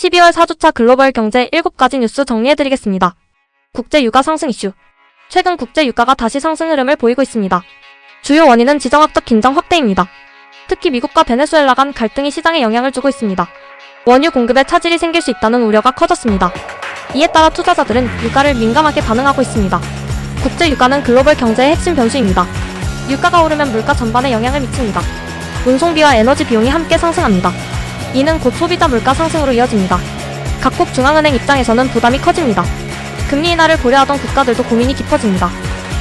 12월 4주차 글로벌 경제 7가지 뉴스 정리해드리겠습니다. 국제 유가 상승 이슈. 최근 국제 유가가 다시 상승 흐름을 보이고 있습니다. 주요 원인은 지정학적 긴장 확대입니다. 특히 미국과 베네수엘라 간 갈등이 시장에 영향을 주고 있습니다. 원유 공급에 차질이 생길 수 있다는 우려가 커졌습니다. 이에 따라 투자자들은 유가를 민감하게 반응하고 있습니다. 국제 유가는 글로벌 경제의 핵심 변수입니다. 유가가 오르면 물가 전반에 영향을 미칩니다. 운송비와 에너지 비용이 함께 상승합니다. 이는 곧 소비자 물가 상승으로 이어집니다. 각국 중앙은행 입장에서는 부담이 커집니다. 금리 인하를 고려하던 국가들도 고민이 깊어집니다.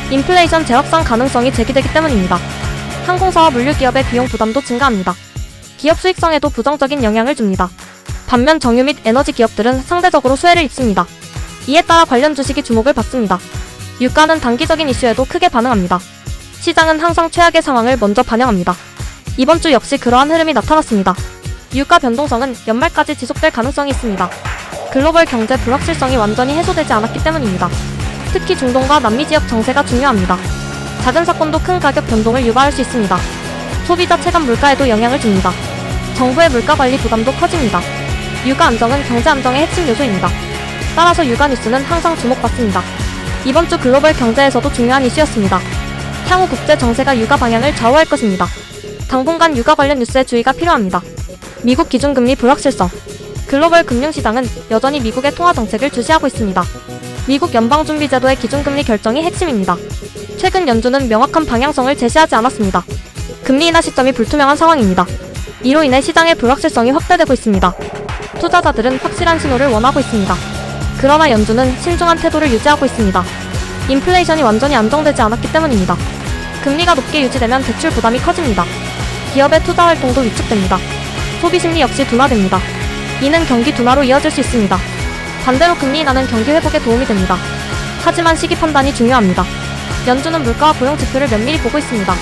인플레이션 재확산 가능성이 제기되기 때문입니다. 항공사와 물류기업의 비용 부담도 증가합니다. 기업 수익성에도 부정적인 영향을 줍니다. 반면 정유 및 에너지 기업들은 상대적으로 수혜를 입습니다. 이에 따라 관련 주식이 주목을 받습니다. 유가는 단기적인 이슈에도 크게 반응합니다. 시장은 항상 최악의 상황을 먼저 반영합니다. 이번 주 역시 그러한 흐름이 나타났습니다. 유가 변동성은 연말까지 지속될 가능성이 있습니다. 글로벌 경제 불확실성이 완전히 해소되지 않았기 때문입니다. 특히 중동과 남미 지역 정세가 중요합니다. 작은 사건도 큰 가격 변동을 유발할 수 있습니다. 소비자 체감 물가에도 영향을 줍니다. 정부의 물가 관리 부담도 커집니다. 유가 안정은 경제 안정의 핵심 요소입니다. 따라서 유가 뉴스는 항상 주목받습니다. 이번 주 글로벌 경제에서도 중요한 이슈였습니다. 향후 국제 정세가 유가 방향을 좌우할 것입니다. 당분간 유가 관련 뉴스에 주의가 필요합니다. 미국 기준금리 불확실성. 글로벌 금융시장은 여전히 미국의 통화정책을 주시하고 있습니다. 미국 연방준비제도의 기준금리 결정이 핵심입니다. 최근 연준은 명확한 방향성을 제시하지 않았습니다. 금리 인하 시점이 불투명한 상황입니다. 이로 인해 시장의 불확실성이 확대되고 있습니다. 투자자들은 확실한 신호를 원하고 있습니다. 그러나 연준은 신중한 태도를 유지하고 있습니다. 인플레이션이 완전히 안정되지 않았기 때문입니다. 금리가 높게 유지되면 대출 부담이 커집니다. 기업의 투자 활동도 위축됩니다. 소비 심리 역시 둔화됩니다. 이는 경기 둔화로 이어질 수 있습니다. 반대로 금리 인하는 경기 회복에 도움이 됩니다. 하지만 시기 판단이 중요합니다. 연준은 물가와 고용 지표를 면밀히 보고 있습니다.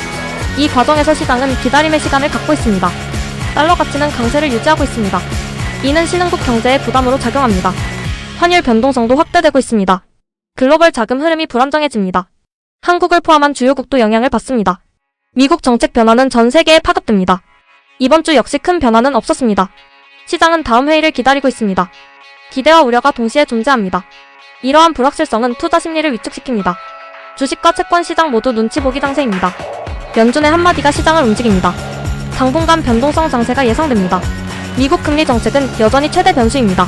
이 과정에서 시장은 기다림의 시간을 갖고 있습니다. 달러 가치는 강세를 유지하고 있습니다. 이는 신흥국 경제에 부담으로 작용합니다. 환율 변동성도 확대되고 있습니다. 글로벌 자금 흐름이 불안정해집니다. 한국을 포함한 주요국도 영향을 받습니다. 미국 정책 변화는 전 세계에 파급됩니다. 이번 주 역시 큰 변화는 없었습니다. 시장은 다음 회의를 기다리고 있습니다. 기대와 우려가 동시에 존재합니다. 이러한 불확실성은 투자 심리를 위축시킵니다. 주식과 채권 시장 모두 눈치 보기 장세입니다. 연준의 한마디가 시장을 움직입니다. 당분간 변동성 장세가 예상됩니다. 미국 금리 정책은 여전히 최대 변수입니다.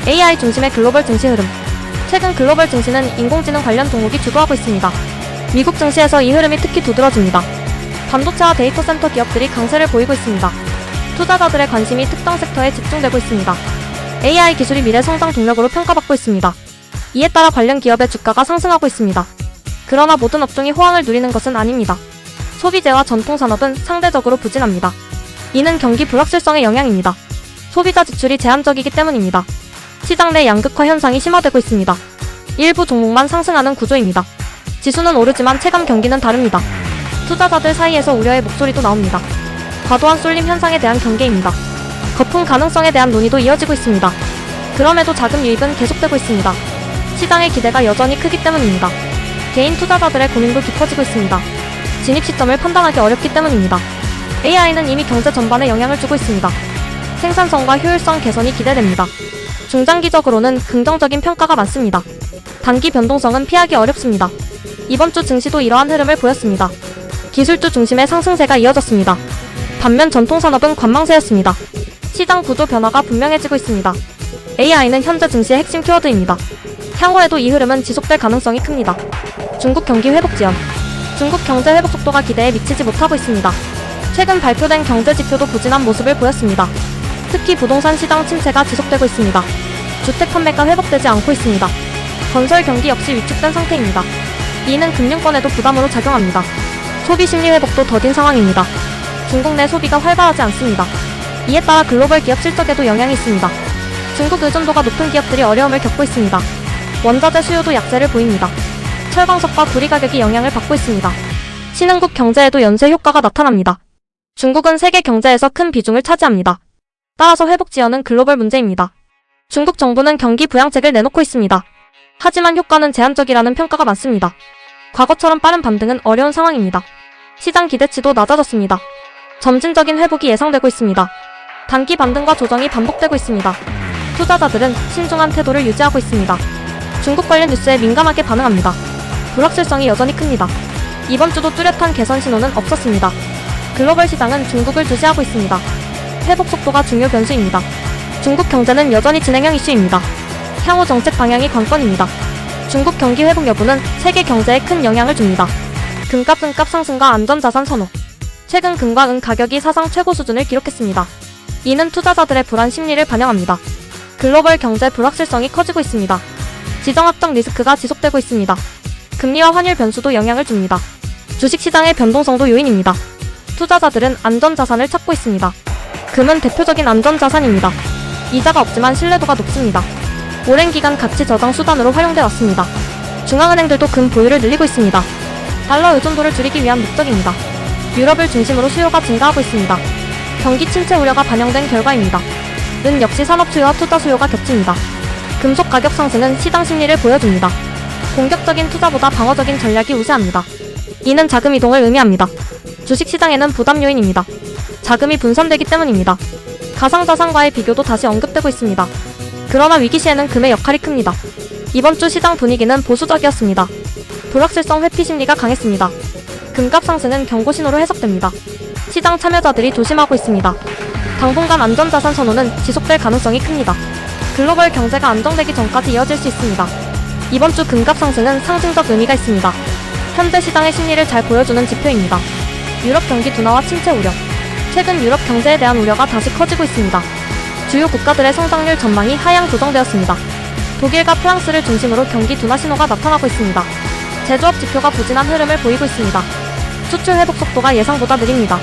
AI 중심의 글로벌 증시 흐름. 최근 글로벌 증시는 인공지능 관련 종목이 주도하고 있습니다. 미국 증시에서 이 흐름이 특히 두드러집니다. 반도체와 데이터 센터 기업들이 강세를 보이고 있습니다. 투자자들의 관심이 특정 섹터에 집중되고 있습니다. AI 기술이 미래 성장 동력으로 평가받고 있습니다. 이에 따라 관련 기업의 주가가 상승하고 있습니다. 그러나 모든 업종이 호황을 누리는 것은 아닙니다. 소비재와 전통산업은 상대적으로 부진합니다. 이는 경기 불확실성의 영향입니다. 소비자 지출이 제한적이기 때문입니다. 시장 내 양극화 현상이 심화되고 있습니다. 일부 종목만 상승하는 구조입니다. 지수는 오르지만 체감 경기는 다릅니다. 투자자들 사이에서 우려의 목소리도 나옵니다. 과도한 쏠림 현상에 대한 경계입니다. 거품 가능성에 대한 논의도 이어지고 있습니다. 그럼에도 자금 유입은 계속되고 있습니다. 시장의 기대가 여전히 크기 때문입니다. 개인 투자자들의 고민도 깊어지고 있습니다. 진입 시점을 판단하기 어렵기 때문입니다. AI는 이미 경제 전반에 영향을 주고 있습니다. 생산성과 효율성 개선이 기대됩니다. 중장기적으로는 긍정적인 평가가 많습니다. 단기 변동성은 피하기 어렵습니다. 이번 주 증시도 이러한 흐름을 보였습니다. 기술주 중심의 상승세가 이어졌습니다. 반면 전통산업은 관망세였습니다. 시장 구조 변화가 분명해지고 있습니다. AI는 현재 증시의 핵심 키워드입니다. 향후에도 이 흐름은 지속될 가능성이 큽니다. 중국 경기 회복 지연. 중국 경제 회복 속도가 기대에 미치지 못하고 있습니다. 최근 발표된 경제 지표도 부진한 모습을 보였습니다. 특히 부동산 시장 침체가 지속되고 있습니다. 주택 판매가 회복되지 않고 있습니다. 건설 경기 역시 위축된 상태입니다. 이는 금융권에도 부담으로 작용합니다. 소비 심리 회복도 더딘 상황입니다. 중국 내 소비가 활발하지 않습니다. 이에 따라 글로벌 기업 실적에도 영향이 있습니다. 중국 의존도가 높은 기업들이 어려움을 겪고 있습니다. 원자재 수요도 약세를 보입니다. 철광석과 구리 가격이 영향을 받고 있습니다. 신흥국 경제에도 연쇄 효과가 나타납니다. 중국은 세계 경제에서 큰 비중을 차지합니다. 따라서 회복 지연은 글로벌 문제입니다. 중국 정부는 경기 부양책을 내놓고 있습니다. 하지만 효과는 제한적이라는 평가가 많습니다. 과거처럼 빠른 반등은 어려운 상황입니다. 시장 기대치도 낮아졌습니다. 점진적인 회복이 예상되고 있습니다. 단기 반등과 조정이 반복되고 있습니다. 투자자들은 신중한 태도를 유지하고 있습니다. 중국 관련 뉴스에 민감하게 반응합니다. 불확실성이 여전히 큽니다. 이번 주도 뚜렷한 개선 신호는 없었습니다. 글로벌 시장은 중국을 주시하고 있습니다. 회복 속도가 중요 변수입니다. 중국 경제는 여전히 진행형 이슈입니다. 향후 정책 방향이 관건입니다. 중국 경기 회복 여부는 세계 경제에 큰 영향을 줍니다. 금값, 은값 상승과 안전자산 선호. 최근 금과 은 가격이 사상 최고 수준을 기록했습니다. 이는 투자자들의 불안 심리를 반영합니다. 글로벌 경제 불확실성이 커지고 있습니다. 지정학적 리스크가 지속되고 있습니다. 금리와 환율 변수도 영향을 줍니다. 주식시장의 변동성도 요인입니다. 투자자들은 안전자산을 찾고 있습니다. 금은 대표적인 안전자산입니다. 이자가 없지만 신뢰도가 높습니다. 오랜 기간 가치 저장 수단으로 활용돼 왔습니다. 중앙은행들도 금 보유를 늘리고 있습니다. 달러 의존도를 줄이기 위한 목적입니다. 유럽을 중심으로 수요가 증가하고 있습니다. 경기 침체 우려가 반영된 결과입니다. 은 역시 산업 수요와 투자 수요가 겹칩니다. 금속 가격 상승은 시장 심리를 보여줍니다. 공격적인 투자보다 방어적인 전략이 우세합니다. 이는 자금 이동을 의미합니다. 주식시장에는 부담 요인입니다. 자금이 분산되기 때문입니다. 가상자산과의 비교도 다시 언급되고 있습니다. 그러나 위기 시에는 금의 역할이 큽니다. 이번 주 시장 분위기는 보수적이었습니다. 불확실성 회피 심리가 강했습니다. 금값 상승은 경고 신호로 해석됩니다. 시장 참여자들이 조심하고 있습니다. 당분간 안전자산 선호는 지속될 가능성이 큽니다. 글로벌 경제가 안정되기 전까지 이어질 수 있습니다. 이번 주 금값 상승은 상징적 의미가 있습니다. 현재 시장의 심리를 잘 보여주는 지표입니다. 유럽 경기 둔화와 침체 우려. 최근 유럽 경제에 대한 우려가 다시 커지고 있습니다. 주요 국가들의 성장률 전망이 하향 조정되었습니다. 독일과 프랑스를 중심으로 경기 둔화 신호가 나타나고 있습니다. 제조업 지표가 부진한 흐름을 보이고 있습니다. 수출 회복 속도가 예상보다 느립니다.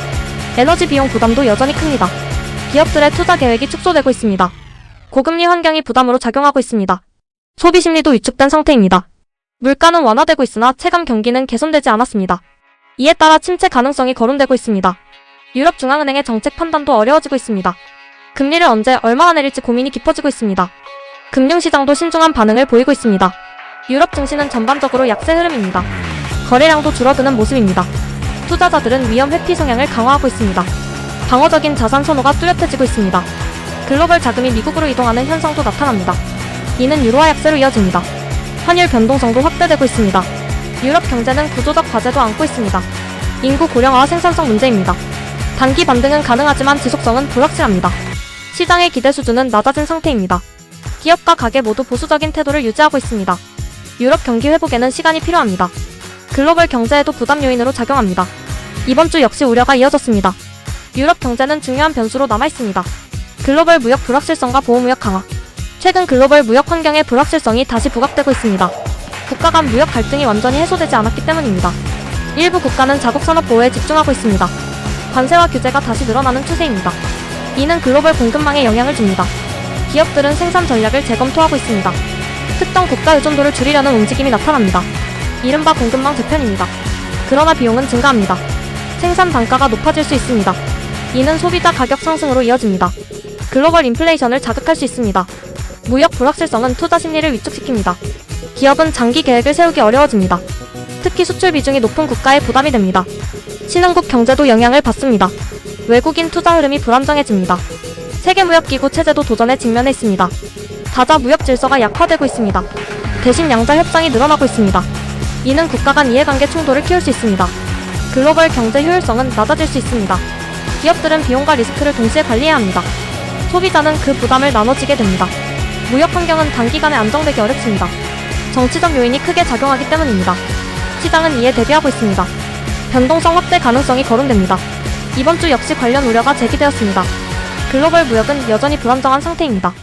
에너지 비용 부담도 여전히 큽니다. 기업들의 투자 계획이 축소되고 있습니다. 고금리 환경이 부담으로 작용하고 있습니다. 소비 심리도 위축된 상태입니다. 물가는 완화되고 있으나 체감 경기는 개선되지 않았습니다. 이에 따라 침체 가능성이 거론되고 있습니다. 유럽 중앙은행의 정책 판단도 어려워지고 있습니다. 금리를 언제 얼마나 내릴지 고민이 깊어지고 있습니다. 금융시장도 신중한 반응을 보이고 있습니다. 유럽 증시는 전반적으로 약세 흐름입니다. 거래량도 줄어드는 모습입니다. 투자자들은 위험 회피 성향을 강화하고 있습니다. 방어적인 자산 선호가 뚜렷해지고 있습니다. 글로벌 자금이 미국으로 이동하는 현상도 나타납니다. 이는 유로화 약세로 이어집니다. 환율 변동성도 확대되고 있습니다. 유럽 경제는 구조적 과제도 안고 있습니다. 인구 고령화와 생산성 문제입니다. 단기 반등은 가능하지만 지속성은 불확실합니다. 시장의 기대 수준은 낮아진 상태입니다. 기업과 가계 모두 보수적인 태도를 유지하고 있습니다. 유럽 경기 회복에는 시간이 필요합니다. 글로벌 경제에도 부담 요인으로 작용합니다. 이번 주 역시 우려가 이어졌습니다. 유럽 경제는 중요한 변수로 남아있습니다. 글로벌 무역 불확실성과 보호무역 강화. 최근 글로벌 무역 환경의 불확실성이 다시 부각되고 있습니다. 국가 간 무역 갈등이 완전히 해소되지 않았기 때문입니다. 일부 국가는 자국 산업 보호에 집중하고 있습니다. 관세와 규제가 다시 늘어나는 추세입니다. 이는 글로벌 공급망에 영향을 줍니다. 기업들은 생산 전략을 재검토하고 있습니다. 특정 국가 의존도를 줄이려는 움직임이 나타납니다. 이른바 공급망 재편입니다. 그러나 비용은 증가합니다. 생산 단가가 높아질 수 있습니다. 이는 소비자 가격 상승으로 이어집니다. 글로벌 인플레이션을 자극할 수 있습니다. 무역 불확실성은 투자 심리를 위축시킵니다. 기업은 장기 계획을 세우기 어려워집니다. 특히 수출 비중이 높은 국가에 부담이 됩니다. 신흥국 경제도 영향을 받습니다. 외국인 투자 흐름이 불안정해집니다. 세계무역기구 체제도 도전에 직면해 있습니다. 다자 무역 질서가 약화되고 있습니다. 대신 양자 협상이 늘어나고 있습니다. 이는 국가 간 이해관계 충돌을 키울 수 있습니다. 글로벌 경제 효율성은 낮아질 수 있습니다. 기업들은 비용과 리스크를 동시에 관리해야 합니다. 소비자는 그 부담을 나눠지게 됩니다. 무역 환경은 단기간에 안정되기 어렵습니다. 정치적 요인이 크게 작용하기 때문입니다. 시장은 이에 대비하고 있습니다. 변동성 확대 가능성이 거론됩니다. 이번 주 역시 관련 우려가 제기되었습니다. 글로벌 무역은 여전히 불안정한 상태입니다.